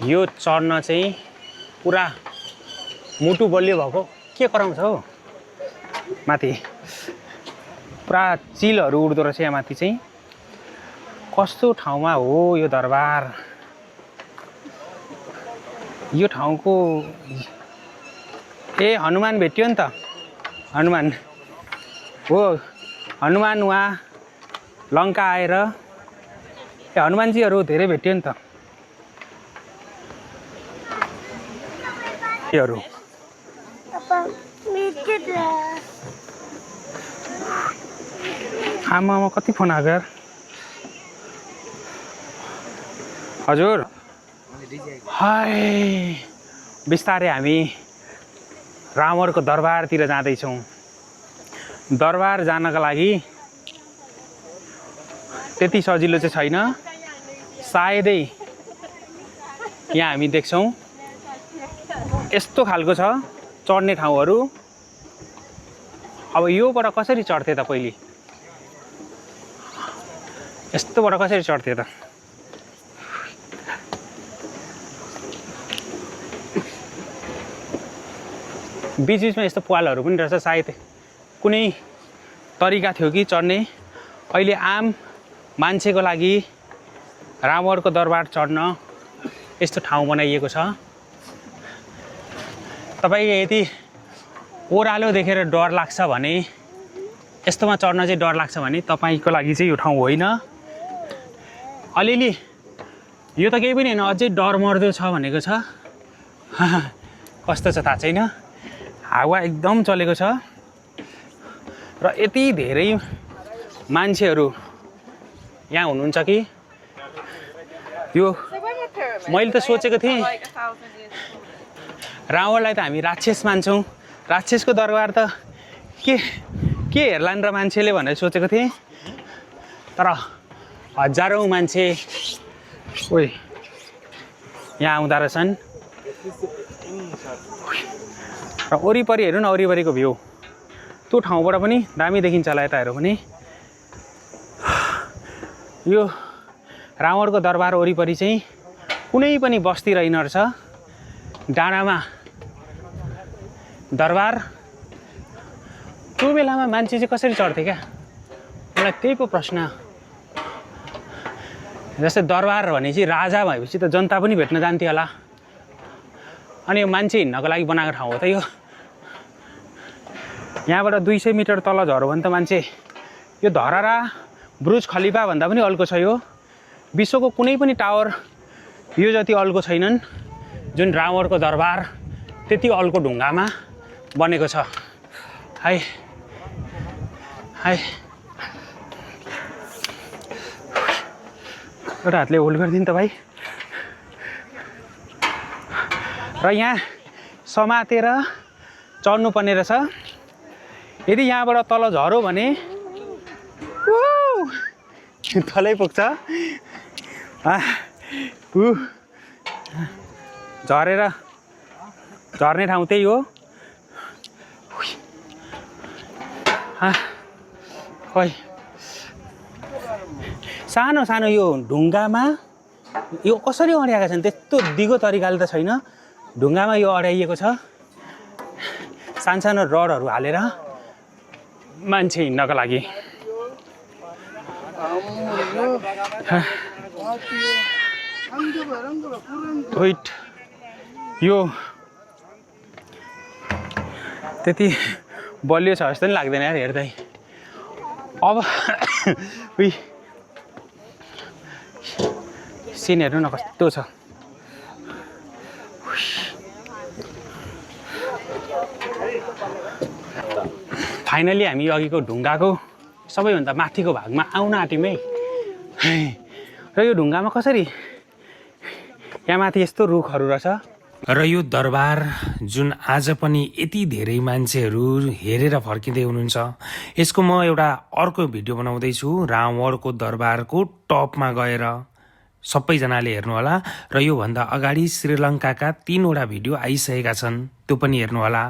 यो चढ्न चाहिँ पुरा मुटु बलियो भएको के कराउँछ हौ माथि पुरा चिलहरू उड्दो रहेछ यहाँ माथि चाहिँ कस्तो ठाउँमा हो यो दरबार यो ठाउँको ए हनुमान भेट्यो नि त हनुमान हो हनुमान वहाँ लङ्का आएर ए हनुमानजीहरू धेरै भेट्यो नि त योहरू आमामा कति फोन आएको यार हजुर हाय बिस्तारै हामी रावणको दरबारतिर जाँदैछौँ दरबार जानका लागि त्यति सजिलो चाहिँ छैन सायदै यहाँ हामी देख्छौँ यस्तो खालको छ चढ्ने ठाउँहरू अब योबाट कसरी चढ्थे त पहिले यस्तोबाट कसरी चढ्थे त बीचबीचमा यस्तो पालहरू पनि रहेछ सायद कुनै तरिका थियो कि चढ्ने अहिले आम मान्छेको लागि रावणको दरबार चढ्न यस्तो ठाउँ बनाइएको छ तपाईँ यदि ओह्रालो देखेर डर लाग्छ भने यस्तोमा चढ्न चाहिँ डर लाग्छ भने तपाईँको लागि चाहिँ यो ठाउँ होइन अलिअलि यो त केही पनि होइन अझै डर मर्दो छ भनेको छ कस्तो छ थाहा छैन हावा एकदम चलेको छ र यति धेरै मान्छेहरू यहाँ हुनुहुन्छ कि यो मैले त सोचेको थिएँ रावणलाई त हामी राक्षस मान्छौँ राक्षसको दरबार त के हेर्लान् र मान्छेले भनेर सोचेको थिएँ तर हजारौँ मान्छे ओइ यहाँ आउँदा रहेछन् र वरिपरि हेर्नु न वरिपरिको भ्यू त्यो ठाउँबाट पनि दामी देखिन्छ होला यताहरू पनि यो रावणको दरबार वरिपरि चाहिँ कुनै पनि बस्ती रहेन रहेछ डाँडामा दरबार त्यो बेलामा मान्छे चाहिँ कसरी चढ्थे क्या मलाई त्यही पो प्रश्न जस्तै दरबार भनेपछि राजा भएपछि त जनता पनि भेट्न जान्थ्यो होला अनि यो मान्छे हिँड्नको लागि बनाएको ठाउँ हो त यो यहाँबाट 200 मिटर तल झऱ्यो भने त मान्छे यो धरारा बुर्ज खलिफा भन्दा पनि अल्को छ यो विश्वको कुनै पनि टावर यो जति अल्को छैनन् जुन रावणको दरबार त्यति अल्को ढुङ्गामा बनेको छ हाय हाय एउटा हातले होल्ड गरिदिनु त भाइ र यहाँ समातेर चढ्नु पर्ने रहेछ यदि यहाँबाट तल झऱ्यो भने तलै पुग्छ झरेर झर्ने ठाउँ त्यही हो खै सानो सानो यो ढुङ्गामा यो कसरी अड्याएका छन् त्यस्तो दिगो तरिकाले त छैन ढुङ्गामा यो अड्याइएको छ सानसानो रडहरू हालेर मान्छे हिँड्नको लागि यो त्यति बलियो छ जस्तो नि लाग्दैन यार हेर्दै अब सिन हेर्नु न कस्तो छ फाइनली हामी अघिको ढुङ्गाको सबैभन्दा माथिको भागमा आउन आँट्यौँ है र यो ढुङ्गामा कसरी यहाँ माथि यस्तो रुखहरू रहेछ र यो दरबार जुन आज पनि यति धेरै मान्छेहरू हेरेर फर्किँदै हुनुहुन्छ यसको म एउटा अर्को भिडियो बनाउँदैछु रावणको दरबारको टपमा गएर सबैजनाले हेर्नुहोला र योभन्दा अगाडि श्रीलङ्काका 3 वटा भिडियो आइसकेका छन् त्यो पनि हेर्नुहोला।